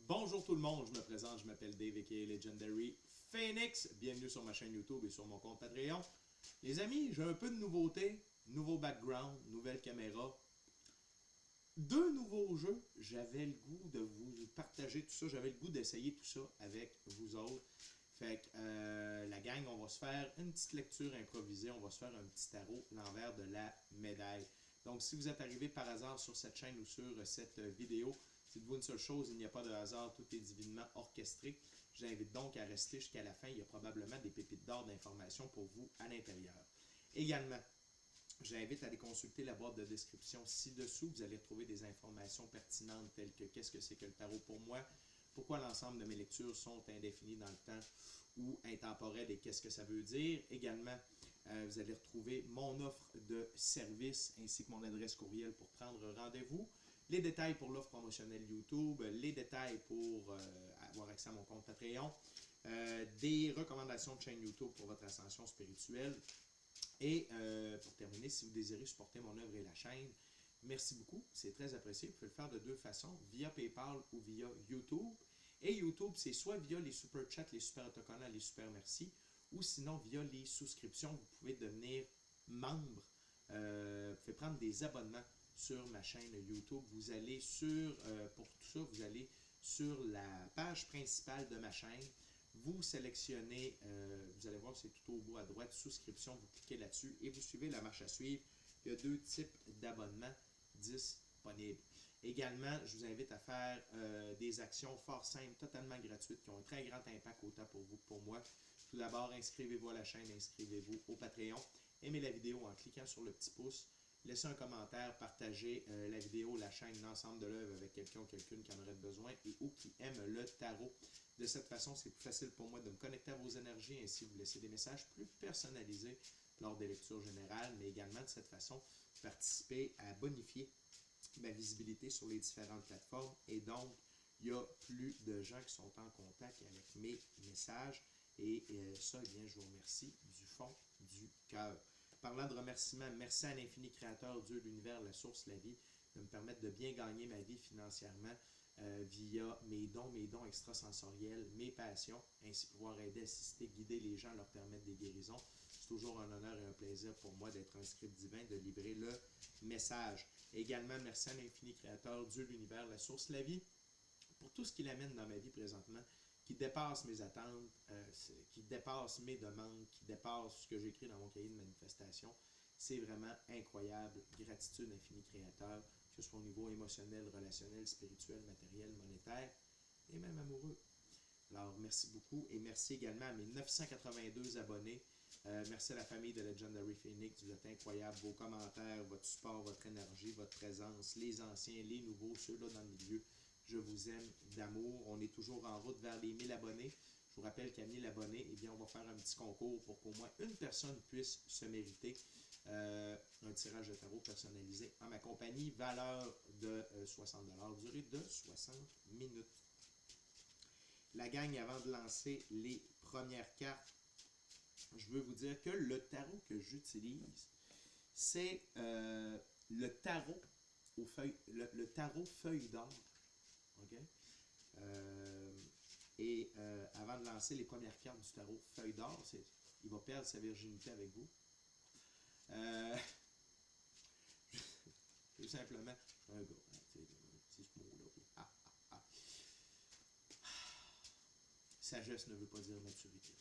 Bonjour tout le monde, je me présente, je m'appelle Dave aka Legendary Phoenix. Bienvenue sur ma chaîne YouTube et sur mon compte Patreon. Les amis, j'ai un peu de nouveauté, nouveau background, nouvelle caméra, deux nouveaux jeux. J'avais le goût de vous partager tout ça, j'avais le goût d'essayer tout ça avec vous autres. Fait que la gang, on va se faire une petite lecture improvisée, on va se faire un petit tarot, l'envers de la médaille. Donc si vous êtes arrivé par hasard sur cette chaîne ou sur cette vidéo, dites-vous une seule chose, il n'y a pas de hasard, tout est divinement orchestré. J'invite donc à rester jusqu'à la fin, il y a probablement des pépites d'or d'informations pour vous à l'intérieur. Également, j'invite à aller consulter la boîte de description ci-dessous. Vous allez retrouver des informations pertinentes telles que qu'est-ce que c'est que le tarot pour moi, pourquoi l'ensemble de mes lectures sont indéfinies dans le temps ou intemporelles et qu'est-ce que ça veut dire. Également, vous allez retrouver mon offre de service ainsi que mon adresse courriel pour prendre rendez-vous. Les détails pour l'offre promotionnelle YouTube, les détails pour avoir accès à mon compte Patreon, des recommandations de chaîne YouTube pour votre ascension spirituelle. Et pour terminer, si vous désirez supporter mon œuvre et la chaîne, merci beaucoup, c'est très apprécié. Vous pouvez le faire de deux façons, via PayPal ou via YouTube. Et YouTube, c'est soit via les super chats, les super autocollants, les super merci, ou sinon via les souscriptions, vous pouvez devenir membre. Vous pouvez prendre des abonnements sur ma chaîne YouTube. Vous allez sur, pour tout ça, vous allez sur la page principale de ma chaîne. Vous sélectionnez, vous allez voir, c'est tout au bout à droite, souscription, vous cliquez là-dessus et vous suivez la marche à suivre. Il y a deux types d'abonnements disponibles. Également, je vous invite à faire des actions fort simples, totalement gratuites, qui ont un très grand impact autant pour vous que pour moi. Tout d'abord, inscrivez-vous à la chaîne, inscrivez-vous au Patreon. Aimez la vidéo en cliquant sur le petit pouce. Laissez un commentaire, partagez la vidéo, la chaîne, l'ensemble de l'œuvre avec quelqu'un ou quelqu'une qui en aurait besoin et ou qui aime le tarot. De cette façon, c'est plus facile pour moi de me connecter à vos énergies et ainsi vous laisser des messages plus personnalisés lors des lectures générales, mais également de cette façon participer à bonifier ma visibilité sur les différentes plateformes et donc il y a plus de gens qui sont en contact avec mes messages et ça, eh bien, je vous remercie du fond du cœur. Parlant de remerciements, merci à l'infini créateur, Dieu, l'univers, la source, la vie, de me permettre de bien gagner ma vie financièrement via mes dons extrasensoriels, mes passions, ainsi pouvoir aider, assister, guider les gens, leur permettre des guérisons. C'est toujours un honneur et un plaisir pour moi d'être un script divin, de livrer le message. Également, merci à l'infini créateur, Dieu, l'univers, la source, la vie, pour tout ce qu'il amène dans ma vie présentement, qui dépasse mes attentes, qui dépasse mes demandes, qui dépasse ce que j'écris dans mon cahier de manifestation. C'est vraiment incroyable. Gratitude infinie créateur, que ce soit au niveau émotionnel, relationnel, spirituel, matériel, monétaire et même amoureux. Alors, merci beaucoup et merci également à mes 982 abonnés. Merci à la famille de Legendary Phoenix, vous êtes incroyables. Vos commentaires, votre support, votre énergie, votre présence, les anciens, les nouveaux, ceux-là dans le milieu. Je vous aime d'amour. On est toujours en route vers les 1000 abonnés. Je vous rappelle qu'à 1000 abonnés, eh bien, on va faire un petit concours pour qu'au moins une personne puisse se mériter un tirage de tarot personnalisé en ma compagnie, valeur de 60 $, durée de 60 minutes. La gang, avant de lancer les premières cartes, je veux vous dire que le tarot que j'utilise, c'est le tarot aux feuilles, le tarot feuille d'or. OK? Avant de lancer les premières cartes du tarot feuille d'or, il va perdre sa virginité avec vous. Tout simplement, je suis un gars, hein, c'est ce mot-là. Ah, ah, ah. Sagesse ne veut pas dire maturité.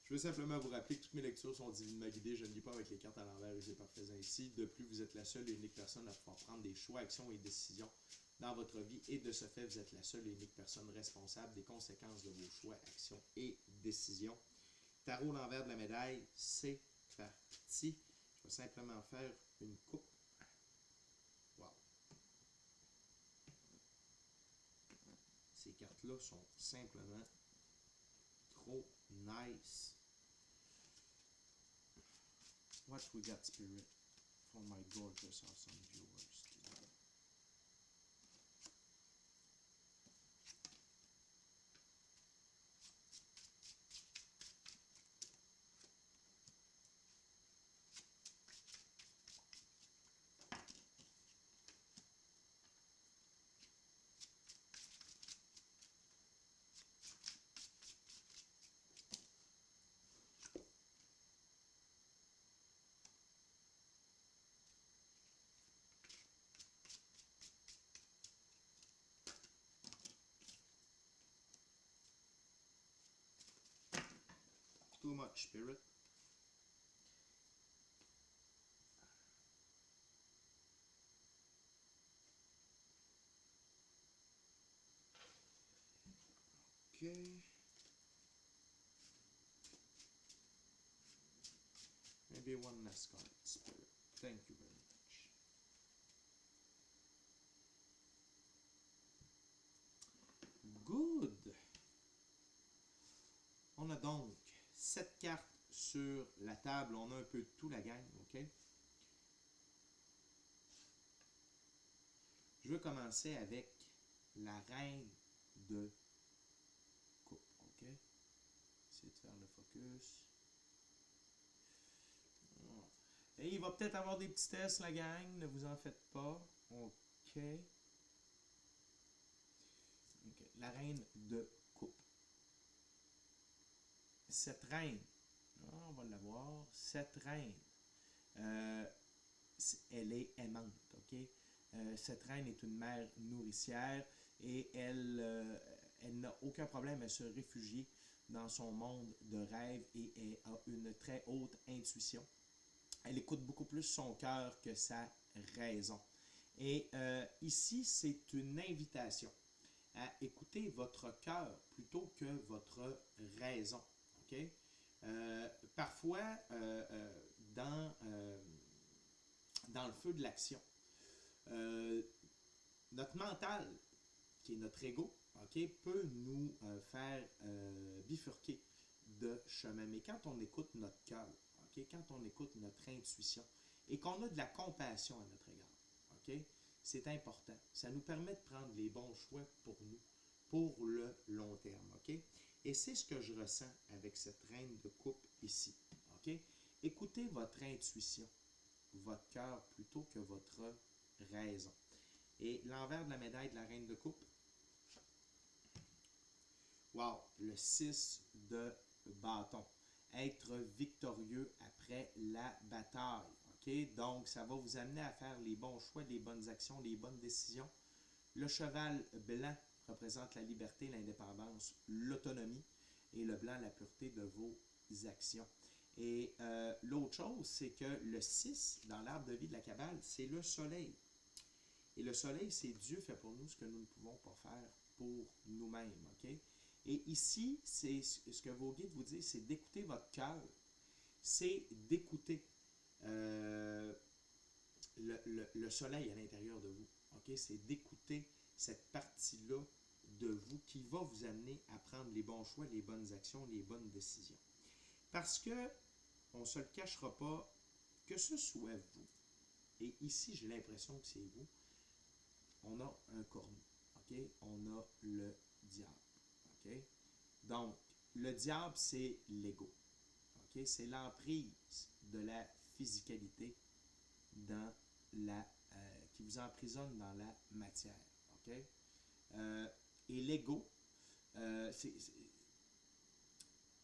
Je veux simplement vous rappeler que toutes mes lectures sont divinement guidées. Je ne lis pas avec les cartes à l'envers et c'est parfait ainsi. De plus, vous êtes la seule et unique personne à pouvoir prendre des choix, actions et décisions dans votre vie. Et de ce fait, vous êtes la seule et unique personne responsable des conséquences de vos choix, actions et décisions. Tarot l'envers de la médaille, c'est parti. Je vais simplement faire une coupe. Wow. Ces cartes-là sont simplement trop nice. What we got, Spirit, for my gorgeous, awesome viewers today? Touch Spirit. Okay. Maybe one less card, Spirit. Thank you very much. Good. On a donc 7 cartes sur la table. On a un peu de tout, la gang, ok? Je veux commencer avec la reine de coupe, ok? Essayer de faire le focus. Et il va peut-être avoir des petits tests, la gang, ne vous en faites pas. Ok. La reine de coupe. Cette reine, on va la voir, cette reine, elle est aimante, ok? Cette reine est une mère nourricière et elle n'a aucun problème à se réfugier dans son monde de rêve et elle a une très haute intuition. Elle écoute beaucoup plus son cœur que sa raison. Et ici, c'est une invitation à écouter votre cœur plutôt que votre raison. Okay? Parfois, dans le feu de l'action, notre mental, qui est notre ego, okay, peut nous faire bifurquer de chemin. Mais quand on écoute notre cœur, okay, quand on écoute notre intuition et qu'on a de la compassion à notre égard, okay, c'est important. Ça nous permet de prendre les bons choix pour nous, pour le long terme. Okay? Et c'est ce que je ressens avec cette reine de coupe ici. Okay? Écoutez votre intuition, votre cœur plutôt que votre raison. Et l'envers de la médaille de la reine de coupe, wow, le 6 de bâton. Être victorieux après la bataille. Okay? Donc, ça va vous amener à faire les bons choix, les bonnes actions, les bonnes décisions. Le cheval blanc représente la liberté, l'indépendance, l'autonomie, et le blanc, la pureté de vos actions. Et l'autre chose, c'est que le 6, dans l'arbre de vie de la Kabbale, c'est le soleil. Et le soleil, c'est Dieu fait pour nous ce que nous ne pouvons pas faire pour nous-mêmes. Okay? Et ici, c'est ce que vos guides vous disent, c'est d'écouter votre cœur. C'est d'écouter le soleil à l'intérieur de vous. Okay? C'est d'écouter cette partie-là de vous qui va vous amener à prendre les bons choix, les bonnes actions, les bonnes décisions. Parce que, on ne se le cachera pas, que ce soit vous, et ici j'ai l'impression que c'est vous, on a un cornu, okay? On a le diable. Okay? Donc, le diable, c'est l'ego. Okay? C'est l'emprise de la physicalité dans qui vous emprisonne dans la matière. Okay? Et l'ego,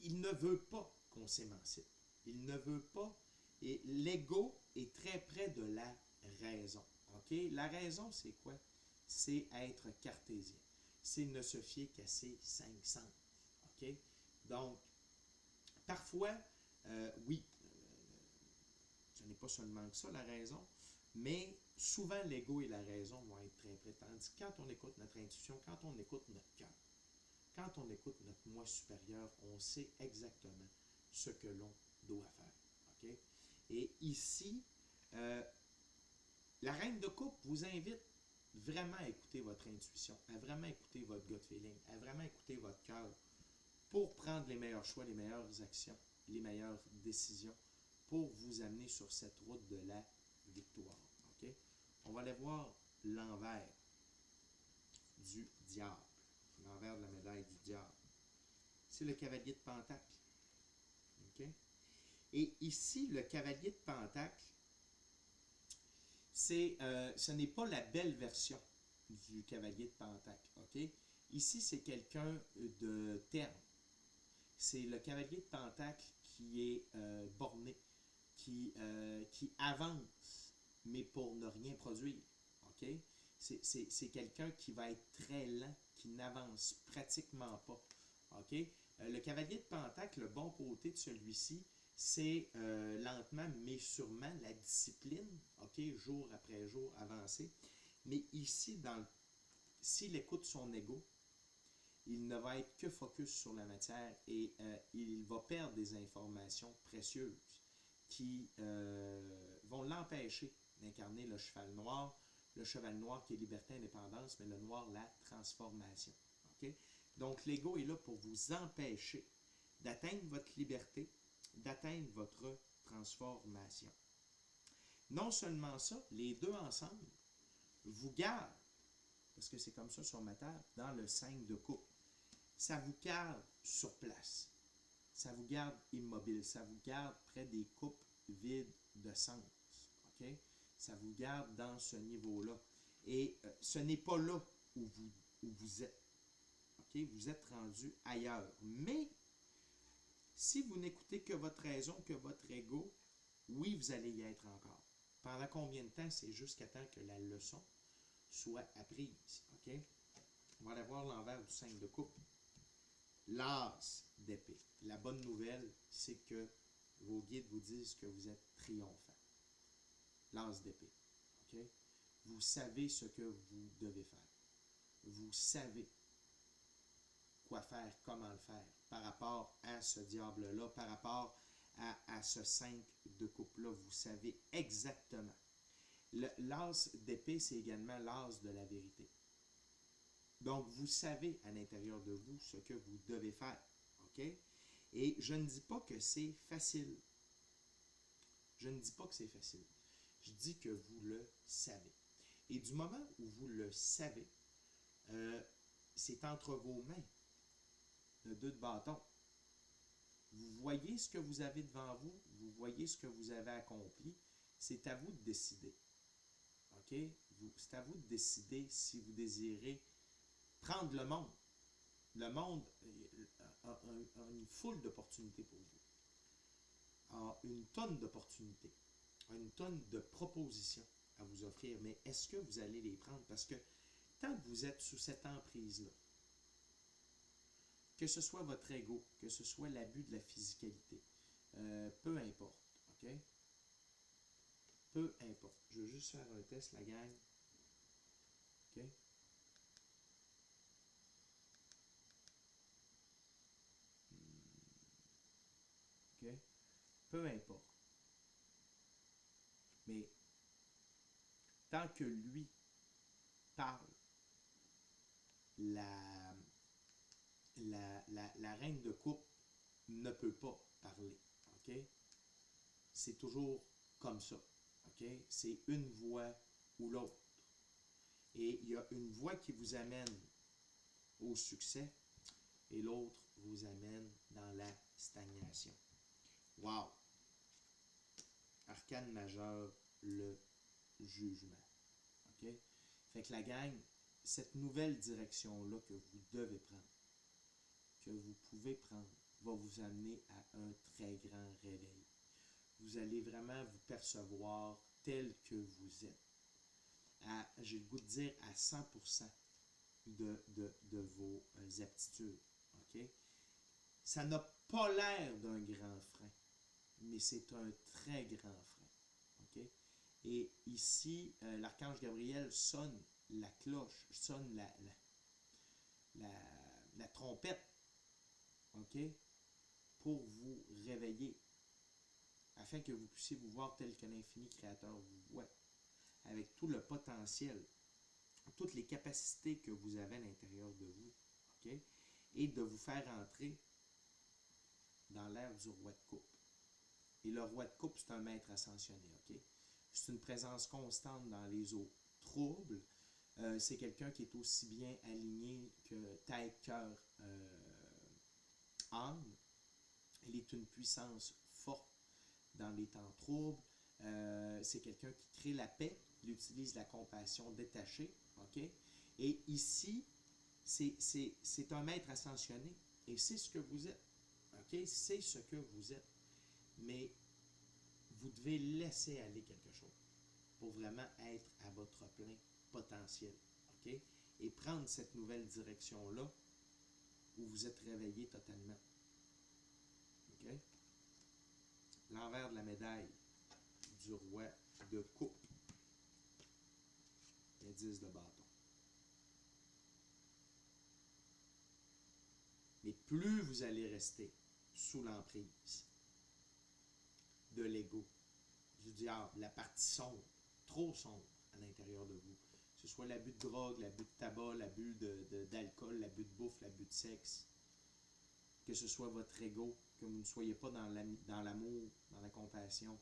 il ne veut pas qu'on s'émancipe. Il ne veut pas. Et l'ego est très près de la raison. Okay? La raison, c'est quoi? C'est être cartésien. C'est ne se fier qu'à ses 5 sens. Okay? Donc, parfois, oui, ce n'est pas seulement que ça, la raison, mais souvent l'ego et la raison vont être très près. Tandis que quand on écoute notre intuition, quand on écoute notre cœur, quand on écoute notre moi supérieur, on sait exactement ce que l'on doit faire. Okay? Et ici, la reine de coupe vous invite vraiment à écouter votre intuition, à vraiment écouter votre gut feeling, à vraiment écouter votre cœur pour prendre les meilleurs choix, les meilleures actions, les meilleures décisions pour vous amener sur cette route de la victoire. Okay? On va aller voir l'envers du diable, l'envers de la médaille du diable. C'est le cavalier de Pentacle. Okay? Et ici, le cavalier de Pentacle, ce n'est pas la belle version du cavalier de Pentacle. Okay? Ici, c'est quelqu'un de terme. C'est le cavalier de Pentacle qui est borné, qui avance, mais pour ne rien produire. Okay? C'est quelqu'un qui va être très lent, qui n'avance pratiquement pas. Okay? Le cavalier de Pentacle, le bon côté de celui-ci, c'est lentement mais sûrement la discipline, ok, jour après jour avancé. Mais ici, s'il écoute son ego, il ne va être que focus sur la matière et il va perdre des informations précieuses qui vont l'empêcher d'incarner le cheval noir qui est liberté, indépendance, mais le noir, la transformation. Okay? Donc l'ego est là pour vous empêcher d'atteindre votre liberté, d'atteindre votre transformation. Non seulement ça, les deux ensemble vous gardent, parce que c'est comme ça sur ma table, dans le 5 de coupe. Ça vous garde sur place. Ça vous garde immobile. Ça vous garde près des coupes vides de sens. Okay? Ça vous garde dans ce niveau-là. Et ce n'est pas là où vous êtes. Okay? Vous êtes rendu ailleurs. Mais si vous n'écoutez que votre raison, que votre ego, oui, vous allez y être encore. Pendant combien de temps? C'est jusqu'à temps que la leçon soit apprise. Okay? On va aller voir l'envers du 5 de coupe. L'as d'épée. La bonne nouvelle, c'est que vos guides vous disent que vous êtes triomphant. L'as d'épée. Okay? Vous savez ce que vous devez faire. Vous savez quoi faire, comment le faire, par rapport à ce diable-là, par rapport à ce 5 de coupe-là. Vous savez exactement. L'as d'épée, c'est également l'as de la vérité. Donc, vous savez à l'intérieur de vous ce que vous devez faire. OK? Et je ne dis pas que c'est facile. Je ne dis pas que c'est facile. Je dis que vous le savez. Et du moment où vous le savez, c'est entre vos mains, le 2 de bâton. Vous voyez ce que vous avez devant vous, vous voyez ce que vous avez accompli. C'est à vous de décider. OK? C'est à vous de décider si vous désirez prendre le monde. Le monde a une foule d'opportunités pour vous. A une tonne d'opportunités. A une tonne de propositions à vous offrir. Mais est-ce que vous allez les prendre? Parce que tant que vous êtes sous cette emprise-là, que ce soit votre ego, que ce soit l'abus de la physicalité, peu importe. OK? Peu importe. Je veux juste faire un test, la gang. OK? OK? Peu importe. Mais tant que lui parle, la reine de coupe ne peut pas parler. OK? C'est toujours comme ça. OK? C'est une voie ou l'autre. Et il y a une voie qui vous amène au succès et l'autre vous amène dans la stagnation. Wow! Arcane majeur, le jugement. OK? Fait que la gang, cette nouvelle direction-là que vous devez prendre, que vous pouvez prendre, va vous amener à un très grand réveil. Vous allez vraiment vous percevoir tel que vous êtes. J'ai le goût de dire à 100% de vos aptitudes. Okay? Ça n'a pas l'air d'un grand frein, mais c'est un très grand frein. Okay? Et ici, l'archange Gabriel sonne la cloche, sonne la trompette, okay? Pour vous réveiller, afin que vous puissiez vous voir tel que l'infini créateur vous voit, avec tout le potentiel, toutes les capacités que vous avez à l'intérieur de vous, okay? Et de vous faire entrer dans l'ère du roi de coupe. Et le roi de coupe, c'est un maître ascensionné, ok? C'est une présence constante dans les eaux troubles. C'est quelqu'un qui est aussi bien aligné que tête, cœur, âme. Il est une puissance forte dans les temps troubles. C'est quelqu'un qui crée la paix. Il utilise la compassion détachée, ok? Et ici, c'est un maître ascensionné. Et c'est ce que vous êtes. Okay? C'est ce que vous êtes. Mais vous devez laisser aller quelque chose pour vraiment être à votre plein potentiel. Okay? Et prendre cette nouvelle direction-là où vous êtes réveillé totalement. l'envers de la médaille du roi de coupe. Le 10 de bâton. Mais plus vous allez rester sous l'emprise de l'ego, du diable, la partie sombre, trop sombre à l'intérieur de vous, que ce soit l'abus de drogue, l'abus de tabac, l'abus d'alcool, l'abus de bouffe, l'abus de sexe, que ce soit votre ego, que vous ne soyez pas dans l'amour, dans la compassion,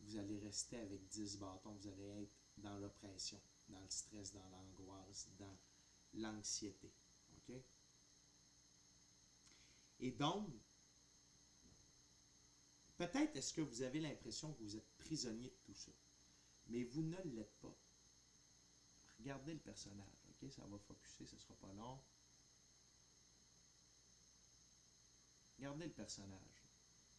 vous allez rester avec 10 bâtons, vous allez être dans l'oppression, dans le stress, dans l'angoisse, dans l'anxiété. OK? Et donc, peut-être est-ce que vous avez l'impression que vous êtes prisonnier de tout ça, mais vous ne l'êtes pas. Regardez le personnage, OK? Ça va focuser, ce ne sera pas long. Regardez le personnage.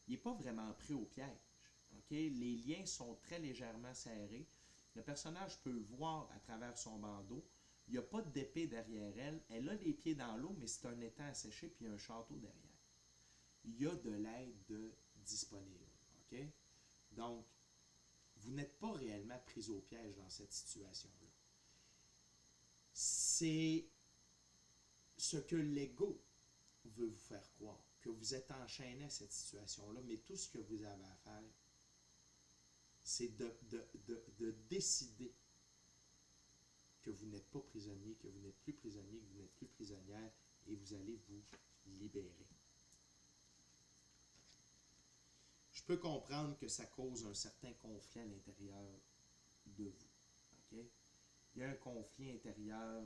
Il n'est pas vraiment pris au piège. OK? Les liens sont très légèrement serrés. Le personnage peut voir à travers son bandeau. Il n'y a pas d'épée derrière elle. Elle a les pieds dans l'eau, mais c'est un étang asséché puis un château derrière. Il y a de l'aide disponible. OK? Donc, vous n'êtes pas réellement pris au piège dans cette situation-là. C'est ce que l'ego veut vous faire croire, que vous êtes enchaîné à cette situation-là, mais tout ce que vous avez à faire, c'est de décider que vous n'êtes pas prisonnier, que vous n'êtes plus prisonnier, que vous n'êtes plus prisonnière, et vous allez vous libérer. Je peux comprendre que ça cause un certain conflit à l'intérieur de vous. Okay? Il y a un conflit intérieur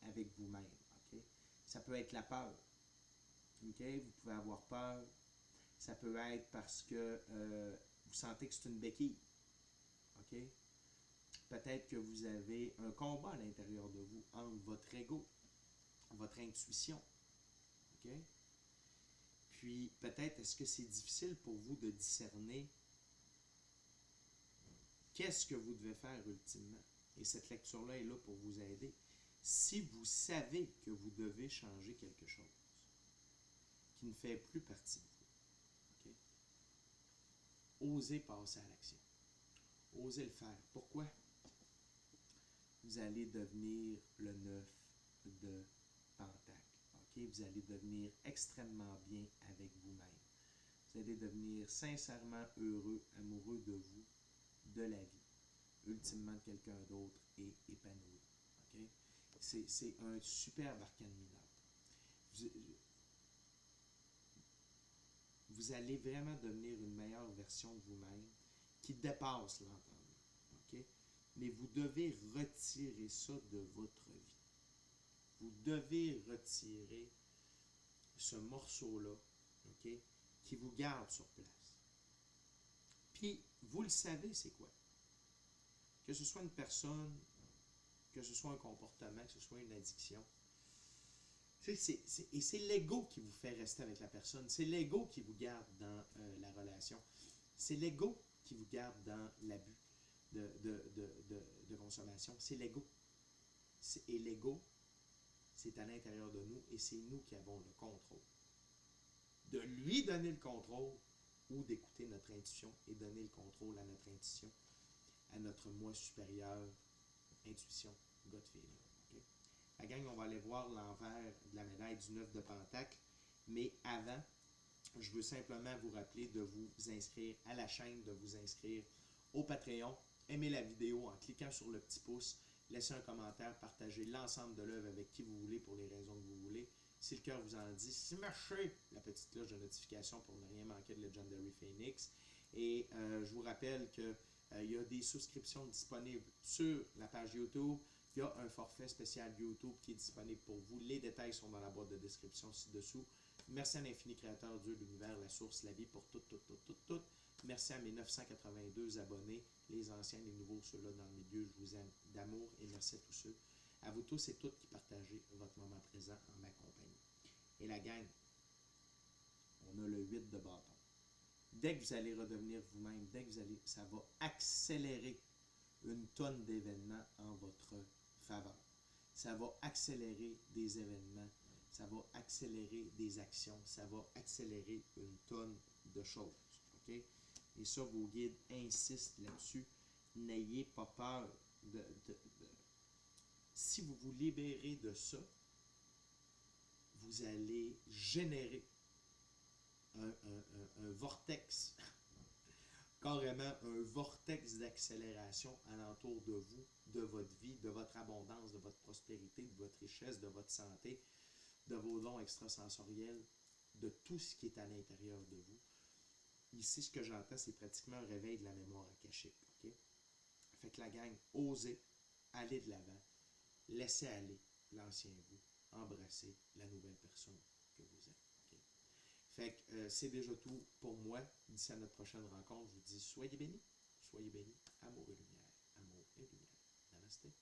avec vous-même. Okay? Ça peut être la peur. Okay? Vous pouvez avoir peur. Ça peut être parce que vous sentez que c'est une béquille. Okay? Peut-être que vous avez un combat à l'intérieur de vous entre votre ego, votre intuition. Okay? Puis peut-être est-ce que c'est difficile pour vous de discerner qu'est-ce que vous devez faire ultimement. Et cette lecture-là est là pour vous aider. Si vous savez que vous devez changer quelque chose qui ne fait plus partie de vous, okay? Osez passer à l'action. Osez le faire. Pourquoi? Vous allez devenir le 9 de Pentacle. Okay? Vous allez devenir extrêmement bien avec vous-même. Vous allez devenir sincèrement heureux, amoureux de vous, de la vie, ultimement de quelqu'un d'autre et épanoui. Okay? C'est un superbe arcane mineur. Vous allez vraiment devenir une meilleure version de vous-même qui dépasse l'entendement. Okay? Mais vous devez retirer ça de votre vie. Vous devez retirer ce morceau-là, okay, qui vous garde sur place. Puis, vous le savez, c'est quoi? Que ce soit une personne, que ce soit un comportement, que ce soit une addiction. Et c'est l'ego qui vous fait rester avec la personne. C'est l'ego qui vous garde dans la relation. C'est l'ego qui vous garde dans l'abus de consommation. C'est l'ego. Et l'ego, c'est à l'intérieur de nous et c'est nous qui avons le contrôle. De lui donner le contrôle ou d'écouter notre intuition et donner le contrôle à notre intuition, à notre moi supérieur, intuition, gut feeling. Okay? La gang, on va aller voir l'envers de la médaille du 9 de Pentacle, mais avant, je veux simplement vous rappeler de vous inscrire à la chaîne, de vous inscrire au Patreon, aimez la vidéo en cliquant sur le petit pouce, laissez un commentaire, partagez l'ensemble de l'œuvre avec qui vous voulez pour les raisons que vous voulez. Si le cœur vous en dit, smashez la petite cloche de notification pour ne rien manquer de Legendary Phoenix. Et je vous rappelle qu'il y a des souscriptions disponibles sur la page YouTube. Il y a un forfait spécial YouTube qui est disponible pour vous. Les détails sont dans la boîte de description ci-dessous. Merci à l'infini créateur, Dieu, l'univers, la source, la vie pour tout. Merci à mes 982 abonnés, les anciens, les nouveaux, ceux-là dans le milieu. Je vous aime d'amour et merci à tous ceux, à vous tous et toutes qui partagez votre moment présent en ma compagnie. Et la gang, on a le 8 de bâton. Dès que vous allez redevenir vous-même, dès que vous allez, ça va accélérer une tonne d'événements en votre faveur. Ça va accélérer des événements, ça va accélérer des actions, ça va accélérer une tonne de choses. OK? Et ça, vos guides insistent là-dessus. N'ayez pas peur si vous vous libérez de ça, vous allez générer un vortex, carrément un vortex d'accélération alentour de vous, de votre vie, de votre abondance, de votre prospérité, de votre richesse, de votre santé, de vos dons extrasensoriels, de tout ce qui est à l'intérieur de vous. Ici, ce que j'entends, c'est pratiquement un réveil de la mémoire akashique. OK? Fait que la gang, osez, allez de l'avant, laissez aller l'ancien vous, embrassez la nouvelle personne que vous êtes. Okay? Fait que c'est déjà tout pour moi. D'ici à notre prochaine rencontre, je vous dis soyez bénis, amour et lumière, amour et lumière. Namasté.